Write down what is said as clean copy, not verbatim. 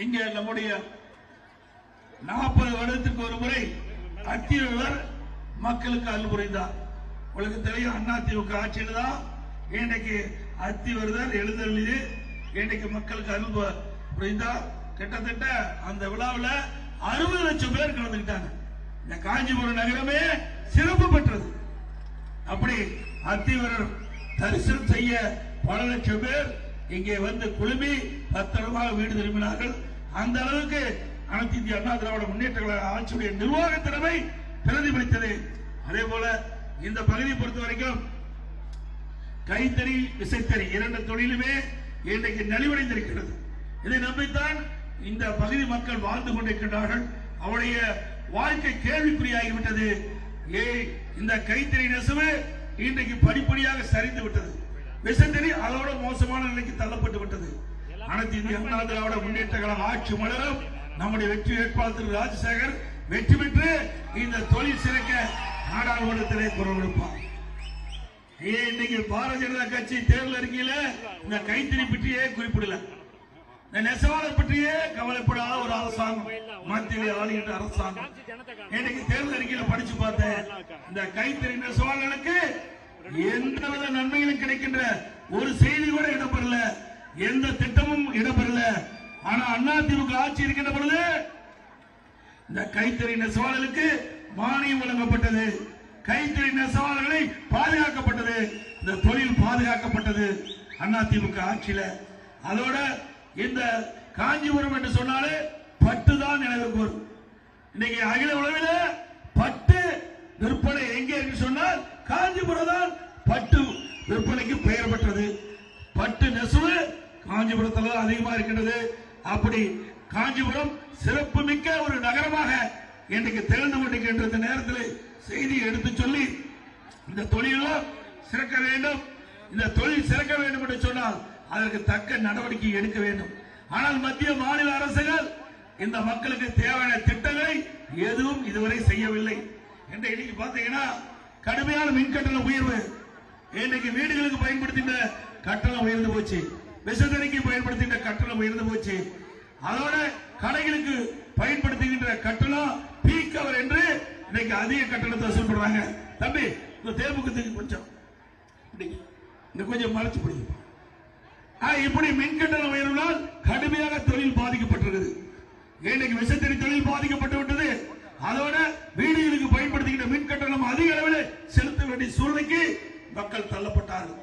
இங்க நம்முடைய 40 வருடத்துக்கு ஒரு முறை அத்திவரதர் மக்களுக்கு அருள் புரிந்தார். உங்களுக்கு தெரியும், அதிமுக ஆட்சியில் தான் இன்றைக்கு அத்திவரதர் எழுந்தருளிது இன்றைக்கு மக்களுக்கு அருள் புரிந்தார். கிட்டத்தட்ட அந்த விழாவில் 60 லட்சம் பேர் கலந்துக்கிட்டாங்க. இந்த காஞ்சிபுரம் நகரமே சிறப்பு பெற்றது. அப்படி அத்திவரர் தரிசனம் செய்ய பல லட்சம் பேர் இங்கே வந்து குழுமி பத்திரமாக வீடு திரும்பினார்கள். அந்த அளவுக்கு அனைத்து இந்திய அண்ணா திராவிட முன்னேற்ற கழக ஆட்சியுடைய நிர்வாக திறமை பிரதிபலித்தது. அதே போல இந்த பகுதியை பொறுத்த வரைக்கும் கைத்தறி விசைத்தறி 2 தொழிலுமே இன்றைக்கு நலிவடைந்திருக்கிறது. இதை நம்பித்தான் இந்த பகுதி மக்கள் வாழ்ந்து கொண்டிருக்கிறார்கள். அவருடைய வாழ்க்கை கேள்விக்குறியாகிவிட்டது. இந்த கைத்தறி நெசவு இன்றைக்கு படிப்படியாக சரிந்து விட்டது. விசைத்தறி அதோட மோசமான நிலைக்கு தள்ளப்பட்டு விட்டது. அனைத்து இந்திய அண்ணா திராவிட முன்னேற்ற கழக ஆட்சி மலரும். நம்முடைய வெற்றி வேட்பாளர் திரு ராஜசேகர் வெற்றி பெற்று இந்த தொழில் சிறக்க நாடாளுமன்றத்திலே குரல் கொடுப்பார். இன்னைக்கு பாரதிய ஜனதா கட்சி தேர்தல் அறிக்கையில இந்த கைத்தறி பற்றியே குறிப்பிடல, இந்த நெசவாளர் பற்றியே கவலைப்படாத ஒரு அரசாங்கம், மத்தியிலே ஆளுகின்ற அரசாங்கம். இன்னைக்கு தேர்தல் அறிக்கையில படிச்சு பார்த்தேன், இந்த கைத்தறி நெசவாளர்களுக்கு எந்தவித நன்மைகளும் கிடைக்கின்ற ஒரு செய்தி கூட இடம்பெறல, எந்த திட்டமும் இடம்பெறல. ஆனா அதிமுக ஆட்சி இருக்கின்ற பொழுது இந்த கைத்தறி நெசவாளர்களுக்கு மானியம் வழங்கப்பட்டது, கைத்தறி நெசவாளர்களை பாதுகாக்கப்பட்டது, இந்த தொழில் பாதுகாக்கப்பட்டது அதிமுக ஆட்சியில. அதோட இந்த காஞ்சிபுரம் என்று சொன்னாலே பட்டு தான் நினைவுக்கு வரும். இன்னைக்கு அகில உலகில் பட்டு விற்பனை எங்கே என்று சொன்னால் காஞ்சிபுரம் தான் பட்டு விற்பனைக்கு பெயர் பெற்றது. பட்டு நெசவு காஞ்சிபுரத்தில் அதிகமா இருக்கின்றது. அப்படி காஞ்சிபுரம் சிறப்பு மிக்க ஒரு நகரமாக இன்றைக்கு திகழ்ந்து கொண்டிருக்கின்ற நேரத்தில் செய்தியை எடுத்து சொல்லி இந்த தொழிலெல்லாம் சிறக்க வேண்டும், இந்த தொழில் சிறக்க வேண்டும் என்று சொன்னால் அதற்கு தக்க நடவடிக்கை எடுக்க வேண்டும். ஆனால் மத்திய மாநில அரசுகள் இந்த மக்களுக்கு தேவையான திட்டங்களை எதுவும் இதுவரை செய்யவில்லை. இன்னைக்கு பாத்தீங்கன்னா கடுமையான மின்கட்டண உயர்வு, இன்னைக்கு வீடுகளுக்கு பயன்படுத்தின கட்டணம் உயர்ந்து போச்சு, விசைத்தறிக்கு பயன்படுத்தின கட்டணம் உயர்ந்து போச்சு. அதோட கடைகளுக்கு பயன்படுத்துகின்ற கட்டணம் பீக் அவர் என்று இன்னைக்கு அதிக கட்டணத்தை வசூல் பண்றாங்க. தம்பி இந்த தேமுகத்துக்கு கொஞ்சம் கொஞ்சம் மறைச்சு பிடிக்கும். இப்படி மின்கட்டண உயர்வினால் கடுமையாக தொழில் பாதிக்கப்பட்டிருக்கிறது. இன்னைக்கு விசைத்தறி தொழில் பாதிக்கப்பட்டு விட்டது. அதோட வீடுகளுக்கு பயன்படுத்துகின்ற மின் கட்டணம் அதிக அளவில் செலுத்த வேண்டிய சூழ்நிலைக்கு மக்கள் தள்ளப்பட்டார்கள்.